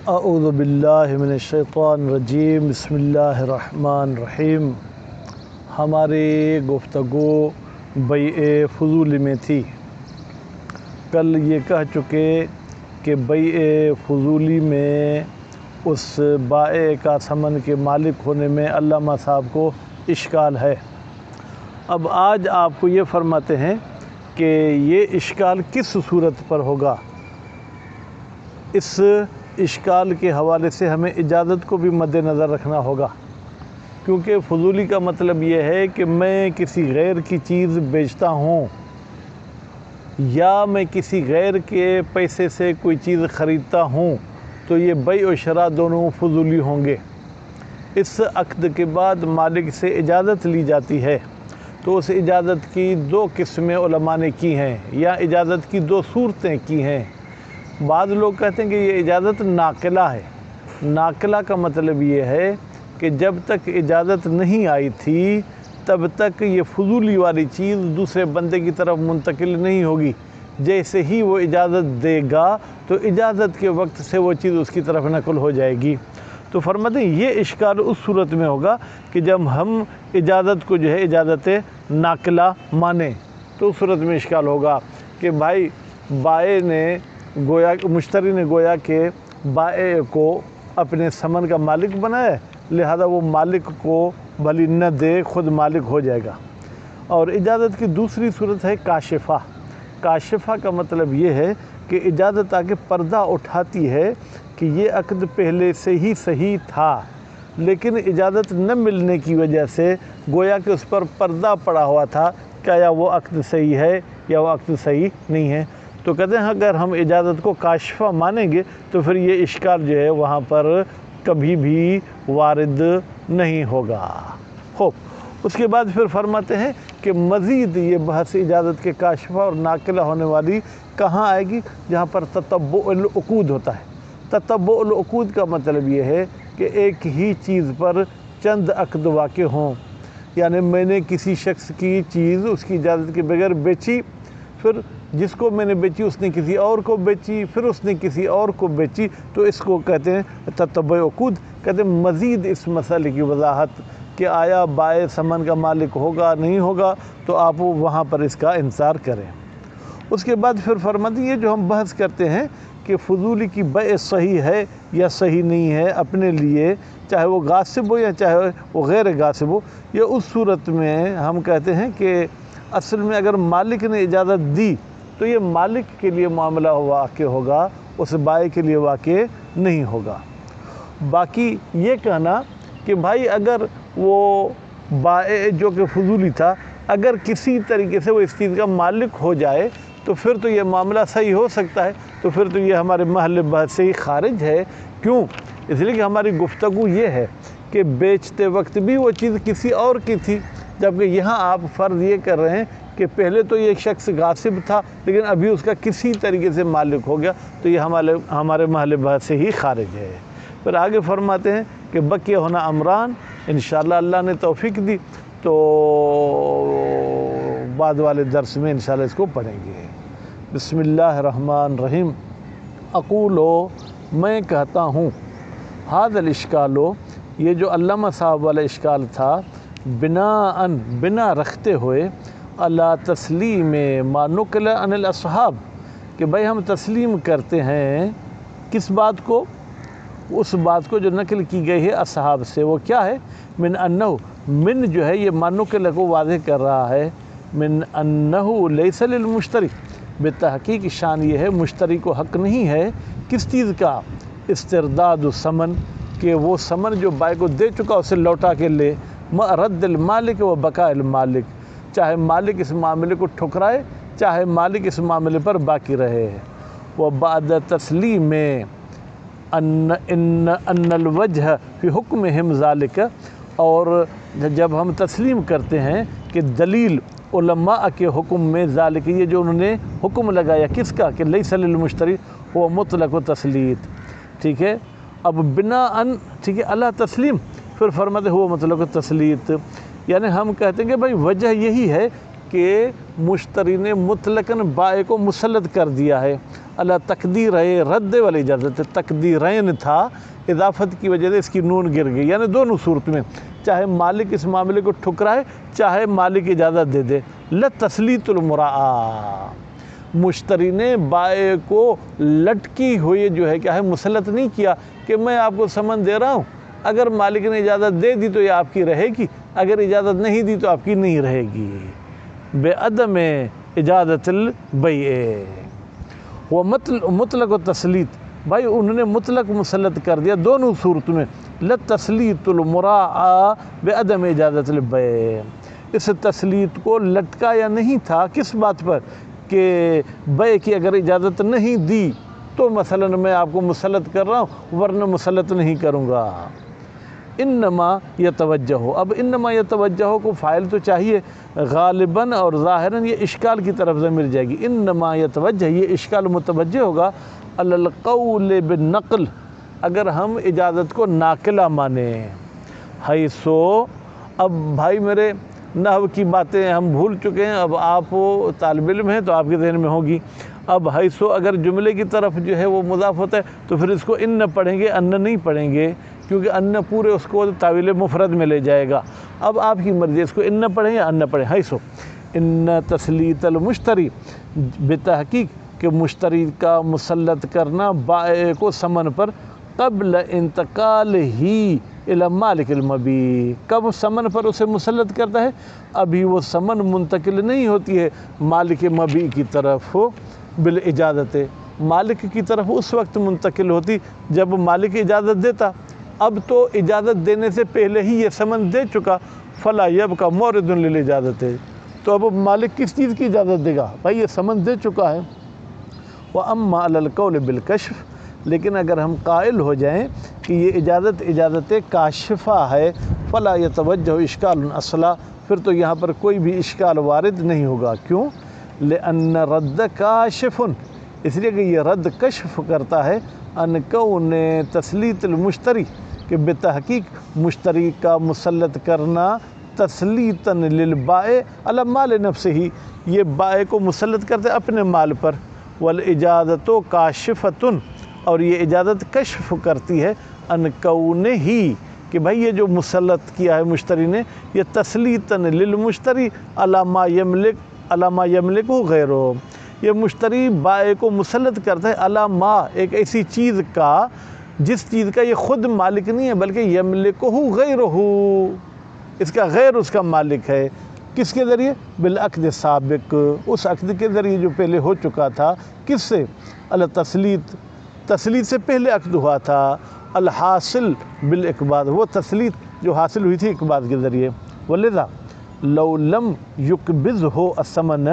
اعوذ باللہ من الشیطان الرجیم، بسم اللہ الرحمن الرحیم۔ ہماری گفتگو بیع فضولی میں تھی۔ کل یہ کہہ چکے کہ بیع فضولی میں اس بائع کا ثمن کے مالک ہونے میں علامہ صاحب کو اشکال ہے۔ اب آج آپ کو یہ فرماتے ہیں کہ یہ اشکال کس صورت پر ہوگا۔ اس اشکال کے حوالے سے ہمیں اجازت کو بھی مد نظر رکھنا ہوگا، کیونکہ فضولی کا مطلب یہ ہے کہ میں کسی غیر کی چیز بیچتا ہوں یا میں کسی غیر کے پیسے سے کوئی چیز خریدتا ہوں، تو یہ بیع و شراء دونوں فضولی ہوں گے۔ اس عقد کے بعد مالک سے اجازت لی جاتی ہے، تو اس اجازت کی دو قسمیں علماء نے کی ہیں، یا اجازت کی دو صورتیں کی ہیں۔ بعض لوگ کہتے ہیں کہ یہ اجازت ناقلہ ہے۔ ناقلہ کا مطلب یہ ہے کہ جب تک اجازت نہیں آئی تھی تب تک یہ فضولی والی چیز دوسرے بندے کی طرف منتقل نہیں ہوگی۔ جیسے ہی وہ اجازت دے گا تو اجازت کے وقت سے وہ چیز اس کی طرف نقل ہو جائے گی۔ تو فرماتے ہیں یہ اشکال اس صورت میں ہوگا کہ جب ہم اجازت کو جو ہے اجازت ناقلہ مانیں، تو اس صورت میں اشکال ہوگا کہ بھائی بائع نے گویا مشتری نے گویا کہ بائع کو اپنے ثمن کا مالک بنایا، لہذا وہ مالک کو بھلی نہ دے، خود مالک ہو جائے گا۔ اور اجازت کی دوسری صورت ہے کاشفہ۔ کاشفہ کا مطلب یہ ہے کہ اجازت آ کے پردہ اٹھاتی ہے کہ یہ عقد پہلے سے ہی صحیح تھا، لیکن اجازت نہ ملنے کی وجہ سے گویا کہ اس پر پردہ پڑا ہوا تھا کہ یا وہ عقد صحیح ہے یا وہ عقد صحیح نہیں ہے۔ تو کہتے ہیں اگر ہم اجازت کو کاشفہ مانیں گے تو پھر یہ اشکال جو ہے وہاں پر کبھی بھی وارد نہیں ہوگا۔ خوب، اس کے بعد پھر فرماتے ہیں کہ مزید یہ بحث اجازت کے کاشفہ اور ناقلہ ہونے والی کہاں آئے گی؟ جہاں پر تتبع العقود ہوتا ہے۔ تتبع العقود کا مطلب یہ ہے کہ ایک ہی چیز پر چند عقد واقع ہوں، یعنی میں نے کسی شخص کی چیز اس کی اجازت کے بغیر بیچی، پھر جس کو میں نے بیچی اس نے کسی اور کو بیچی، پھر اس نے کسی اور کو بیچی، تو اس کو کہتے ہیں تتبع عقود۔ کہتے ہیں مزید اس مسئلے کی وضاحت کہ آیا بائع ثمن کا مالک ہوگا نہیں ہوگا، تو آپ وہاں پر اس کا انتظار کریں۔ اس کے بعد پھر فرماتے ہیں یہ جو ہم بحث کرتے ہیں کہ فضولی کی بیع صحیح ہے یا صحیح نہیں ہے اپنے لیے، چاہے وہ غاصب ہو یا چاہے وہ غیر غاصب ہو، یہ اس صورت میں ہم کہتے ہیں کہ اصل میں اگر مالک نے اجازت دی تو یہ مالک کے لیے معاملہ واقع ہوگا، اس بائع کے لیے واقع نہیں ہوگا۔ باقی یہ کہنا کہ بھائی اگر وہ بائع جو کہ فضولی تھا اگر کسی طریقے سے وہ اس چیز کا مالک ہو جائے تو پھر تو یہ معاملہ صحیح ہو سکتا ہے، تو پھر تو یہ ہمارے محل بحث سے ہی خارج ہے۔ کیوں؟ اس لیے کہ ہماری گفتگو یہ ہے کہ بیچتے وقت بھی وہ چیز کسی اور کی تھی، جبکہ یہاں آپ فرض یہ کر رہے ہیں کہ پہلے تو یہ شخص غاصب تھا لیکن ابھی اس کا کسی طریقے سے مالک ہو گیا، تو یہ ہمارے محل بحث سے ہی خارج ہے۔ پھر آگے فرماتے ہیں کہ بقیہ ہونا امران، انشاءاللہ اللہ نے توفیق دی تو بعد والے درس میں انشاءاللہ اس کو پڑھیں گے۔ بسم اللہ الرحمن الرحیم۔ اقولو، میں کہتا ہوں، ھذا الاشکالو، یہ جو علامہ صاحب والا اشکال تھا، بنا رکھتے ہوئے اللہ تسلیم ما نقل عن الاصحاب، کہ بھائی ہم تسلیم کرتے ہیں کس بات کو؟ اس بات کو جو نقل کی گئی ہے اصحاب سے۔ وہ کیا ہے؟ من انہو، من جو ہے یہ ما نقل کو واضح کر رہا ہے، من انہو لیس للمشتری، بتحقیق شان یہ ہے مشتری کو حق نہیں ہے کس چیز کا؟ استرداد الثمن، کہ وہ ثمن جو بائع کو دے چکا اسے لوٹا کے لے، مع رد المالک و بقاء المالک، چاہے مالک اس معاملے کو ٹھکرائے چاہے مالک اس معاملے پر باقی رہے۔ وبعد تسلیم ان الوجہ فی حکمہم ذالک، اور جب ہم تسلیم کرتے ہیں کہ دلیل علماء کے حکم میں ذالک، یہ جو انہوں نے حکم لگایا کس کا کہ لیس للمشتری، وہ مطلق و تسلیت، ٹھیک ہے۔ اب بنا ان، ٹھیک ہے، اللہ تسلیم، پھر فرماتے ہوا مطلق و تسلیت، یعنی ہم کہتے ہیں کہ بھائی وجہ یہی ہے کہ مشتری نے مطلقاً بائع کو مسلط کر دیا ہے۔ اللہ تقدیر رد والی اجازت ہے، تقدیرین تھا، اضافت کی وجہ سے اس کی نون گر گئی، یعنی دونوں صورت میں چاہے مالک اس معاملے کو ٹھکرائے چاہے مالک اجازت دے دے۔ لتسلیط المراء، مشتری نے بائع کو لٹکی ہوئی جو ہے کیا ہے مسلط نہیں کیا کہ میں آپ کو سمن دے رہا ہوں، اگر مالک نے اجازت دے دی تو یہ آپ کی رہے گی، اگر اجازت نہیں دی تو آپ کی نہیں رہے گی۔ بے عدم اجازت البیع وہ مطلق و تسلیط، بھائی انہوں نے مطلق مسلط کر دیا دونوں صورت میں۔ لتسلیط المراء بے عدم اجازت البیع، اس تسلیط کو لٹکایا نہیں تھا کس بات پر کہ بیع کی اگر اجازت نہیں دی تو مثلا میں آپ کو مسلط کر رہا ہوں ورنہ مسلط نہیں کروں گا۔ انما یتوجہ، اب انما یتوجہ کو فاعل تو چاہیے، غالباً اور ظاہراً یہ اشکال کی طرف سے مل جائے گی۔ انما یتوجہ، یہ اشکال متوجہ ہوگا علی القول بالنقل، اگر ہم اجازت کو ناقلہ مانیں۔ حیثو، اب بھائی میرے نحو کی باتیں ہم بھول چکے ہیں، اب آپ طالب علم ہیں تو آپ کے ذہن میں ہوگی۔ اب حیثو اگر جملے کی طرف جو ہے وہ مضاف ہوتا ہے تو پھر اس کو ان پڑھیں گے، ان نہیں پڑھیں گے، کیونکہ ان پورے اس کو تاویل مفرد میں لے جائے گا۔ اب آپ کی مرضی، اس کو ان پڑھیں یا ان پڑھیں۔ حیثو ان تسلیط المشتری، بتحقیق کہ مشتری کا مسلط کرنا بائع کو ثمن پر قبل انتقال ہی الی مالک المبیع، کب ثمن پر اسے مسلط کرتا ہے؟ ابھی وہ ثمن منتقل نہیں ہوتی ہے مالک مبیع کی طرف بالاجازت، مالک کی طرف اس وقت منتقل ہوتی جب مالک اجازت دیتا، اب تو اجازت دینے سے پہلے ہی یہ ثمن دے چکا، فلا یبقی مورد للاجازت، تو اب مالک کس چیز کی اجازت دے گا؟ بھائی یہ ثمن دے چکا ہے۔ وَأَمَّا عَلَى الْقَوْلِ بِالْكَشْفِ، لیکن اگر ہم قائل ہو جائیں کہ یہ اجازت کاشفہ ہے، فلا یتوجہ اشکال اصلا، پھر تو یہاں پر کوئی بھی اشکال وارد نہیں ہوگا۔ کیوں؟ لأن رد کاشف، اس لیے کہ یہ رد کشف کرتا ہے ان کون تسلیط المشتری، کہ بتحقیق مشتری کا مسلط کرنا تسلیطا للبائع علی مال نفسہ، یہ بائع کو مسلط کرتے اپنے مال پر، والاجازت کاشفۃ، اور یہ اجازت کشف کرتی ہے ان کونہ ہی، کہ بھائی یہ جو مسلط کیا ہے مشتری نے یہ تسلیطا للمشتری علی ما یملک غیرہ، یہ مشتری بائع کو مسلط کرتا ہے علی ما، ایک ایسی چیز کا جس چیز کا یہ خود مالک نہیں ہے بلکہ یملکہ غیرہ، اس کا غیر اس کا مالک ہے۔ کس کے ذریعے؟ بالعقد سابق، اس عقد کے ذریعے جو پہلے ہو چکا تھا۔ کس سے؟ التسلیط، تسلیط سے پہلے عقد ہوا تھا، الحاصل بالاقباض، وہ تسلیط جو حاصل ہوئی تھی اقباض کے ذریعے۔ ولذا لو لم یقبضہ الثمن،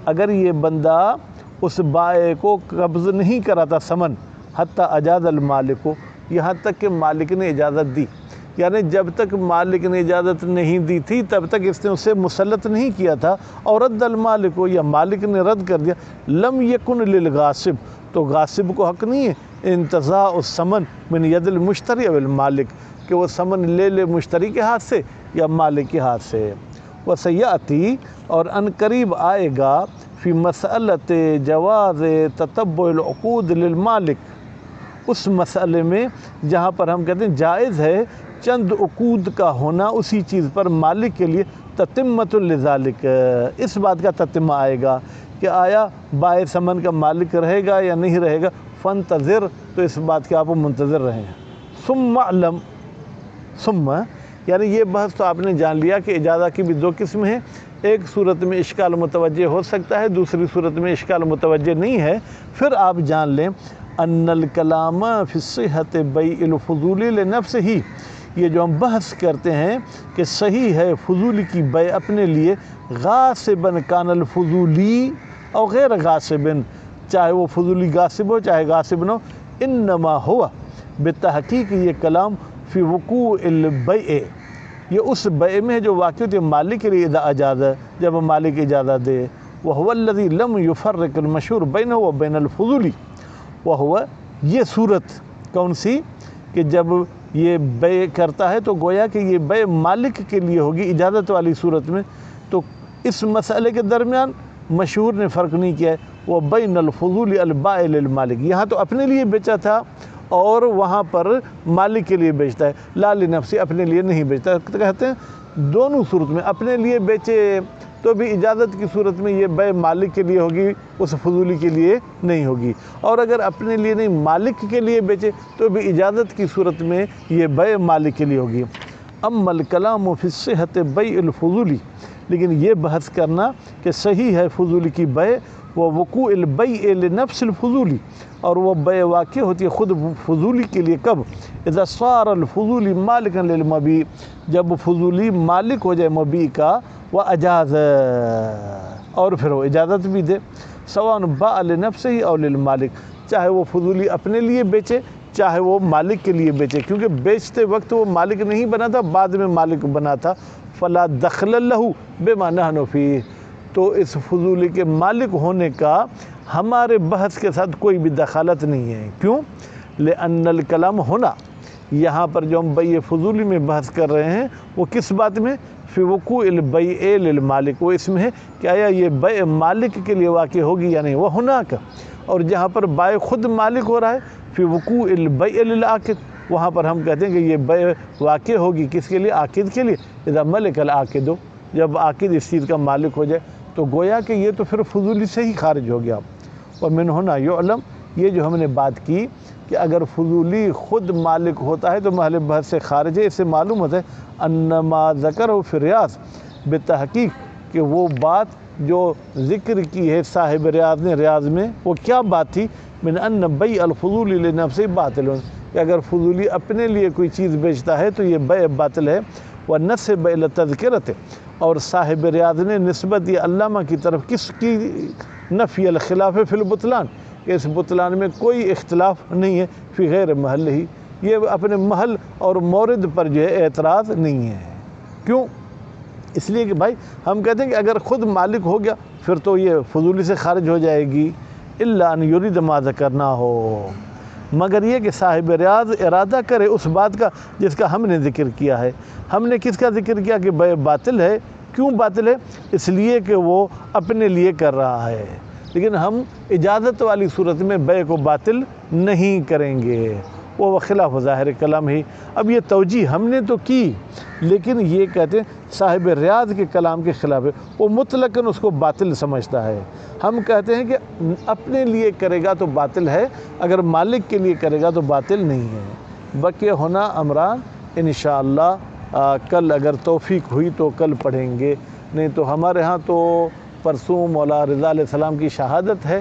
اگر یہ بندہ اس بائع کو قبض نہیں کراتا ثمن، حتی اجاز المالک، یہاں تک کہ مالک نے اجازت دی، یعنی جب تک مالک نے اجازت نہیں دی تھی تب تک اس نے اسے مسلط نہیں کیا تھا، اور رد المالک، یا مالک نے رد کر دیا، لم یکن للغاصب، تو غاصب کو حق نہیں ہے انتزاع الثمن من ید المشتری او المالک، کہ وہ ثمن لے لے مشتری کے ہاتھ سے یا مالک کے ہاتھ سے۔ وسیاتی، اور ان قریب آئے گا، فی مسئلۃ جواز تتبع العقود للمالک، اس مسئلے میں جہاں پر ہم کہتے ہیں جائز ہے چند عقود کا ہونا اسی چیز پر مالک کے لیے، تتمۃ لذالک، اس بات کا تتمہ آئے گا کہ آیا بائع ثمن کا مالک رہے گا یا نہیں رہے گا، فانتظر، تو اس بات کے آپ منتظر رہیں۔ ثم علم، ثم یعنی یہ بحث تو آپ نے جان لیا کہ اجازت کی بھی دو قسم ہیں، ایک صورت میں اشکال متوجہ ہو سکتا ہے، دوسری صورت میں اشکال متوجہ نہیں ہے۔ پھر آپ جان لیں ان الکلام فی صحت بیع الفضول لنفسہ، یہ جو ہم بحث کرتے ہیں کہ صحیح ہے فضول کی بیع اپنے لیے، غاصباً کان الفضولی اور غیر غاصباً، چاہے وہ فضولی غاصب ہو چاہے غاصب نہ ہو، انما ہوا، بتحقیق یہ کلام فی وقوع البیع، یہ اس بیع میں جو واقع ہوتی ہے مالک کے لیے، اذا اجاز، جب مالک اجازت دے، وہو الذی لم یفرق المشہور بینہ و بین الفضولی، وہو یہ صورت کون سی کہ جب یہ بیع کرتا ہے تو گویا کہ یہ بیع مالک کے لیے ہوگی اجازت والی صورت میں، تو اس مسئلے کے درمیان مشہور نے فرق نہیں کیا ہے، وہ بین الفضول البائع للمالک، یہاں تو اپنے لیے بیچا تھا اور وہاں پر مالک کے لیے بیچتا ہے، لا لنفسی، اپنے لیے نہیں بیچتا۔ کہتے ہیں دونوں صورت میں، اپنے لیے بیچے تو بھی اجازت کی صورت میں یہ بیع مالک کے لیے ہوگی، اس فضولی کے لیے نہیں ہوگی، اور اگر اپنے لیے نہیں مالک کے لیے بیچے تو بھی اجازت کی صورت میں یہ بیع مالک کے لیے ہوگی۔ اما الکلام فی صحت بیع الفضولی، لیکن یہ بحث کرنا کہ صحیح ہے فضولی کی بیع، وہ وقوع البیع لنفس الفضولی، اور وہ بیع واقع ہوتی ہے خود فضولی کے لیے کب؟ اذا صار الفضولی مالکا للمبیع، جب فضولی مالک ہو جائے مبیع کا، وَأَجَازَ، اور پھر وہ اجازت بھی دے، سواء باع لنفسه او للمالک، چاہے وہ فضولی اپنے لیے بیچے چاہے وہ مالک کے لیے بیچے، کیونکہ بیچتے وقت وہ مالک نہیں بنا تھا، بعد میں مالک بنا تھا۔ فلا دخل له بما نحن فيه، تو اس فضولی کے مالک ہونے کا ہمارے بحث کے ساتھ کوئی بھی دخالت نہیں ہے۔ کیوں؟ لأن الکلام ہونا، یہاں پر جو ہم بیع فضولی میں بحث کر رہے ہیں وہ کس بات میں؟ فی وقوع البیع للمالک، وہ اس میں ہے کہ آیا یہ بیع مالک کے لیے واقع ہوگی یا نہیں، وہ ہونا کا، اور جہاں پر بیع خود مالک ہو رہا ہے فی وقوع البیع للعاقد، وہاں پر ہم کہتے ہیں کہ یہ بیع واقع ہوگی کس کے لیے؟ عاقد کے لیے۔ اذا ملک العاقد، جب عاقد اس چیز کا مالک ہو جائے تو گویا کہ یہ تو پھر فضولی سے ہی خارج ہو گیا۔ ومن ہنا یعلم، یہ جو ہم نے بات کی کہ اگر فضولی خود مالک ہوتا ہے تو محل بحث سے خارج ہے، اس سے معلوم ہوتا ہے انما ذکرہ فی ریاض، بتحقیق کہ وہ بات جو ذکر کی ہے صاحب ریاض نے ریاض میں، وہ کیا بات تھی؟ من ان بیع الفضول لنفسہ باطل، کہ اگر فضولی اپنے لیے کوئی چیز بیچتا ہے تو یہ بیع باطل ہے۔ ونسب الی التذکرۃ، اور صاحب ریاض نے نسبت یہ علامہ کی طرف کس کی؟ نفی الخلاف فی البطلان، کہ اس بطلان میں کوئی اختلاف نہیں ہے، فی غیر محل ہی، یہ اپنے محل اور مورد پر جو ہے اعتراض نہیں ہے۔ کیوں؟ اس لیے کہ بھائی ہم کہتے ہیں کہ اگر خود مالک ہو گیا پھر تو یہ فضولی سے خارج ہو جائے گی، الا ان یرید ما ذکرنا ہو، مگر یہ کہ صاحب ریاض ارادہ کرے اس بات کا جس کا ہم نے ذکر کیا ہے۔ ہم نے کس کا ذکر کیا کہ بیع باطل ہے؟ کیوں باطل ہے؟ اس لیے کہ وہ اپنے لیے کر رہا ہے، لیکن ہم اجازت والی صورت میں بیع کو باطل نہیں کریں گے، وہ خلاف ظاہر کلام ہی۔ اب یہ توجیہ ہم نے تو کی، لیکن یہ کہتے ہیں صاحب ریاض کے کلام کے خلاف ہے، وہ مطلقاً اس کو باطل سمجھتا ہے۔ ہم کہتے ہیں کہ اپنے لیے کرے گا تو باطل ہے، اگر مالک کے لیے کرے گا تو باطل نہیں ہے۔ بقیہ ہونا امران انشاءاللہ کل اگر توفیق ہوئی تو کل پڑھیں گے، نہیں تو ہمارے ہاں تو پرسوں مولا رضا علیہ السلام کی شہادت ہے،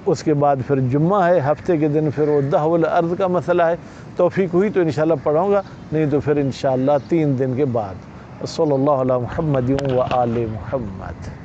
اس کے بعد پھر جمعہ ہے، ہفتے کے دن پھر وہ دہو الارض کا مسئلہ ہے۔ توفیق ہوئی تو انشاءاللہ پڑھوں گا، نہیں تو پھر انشاءاللہ 3 دن کے بعد۔ صلی اللہ علی محمد و آل محمد۔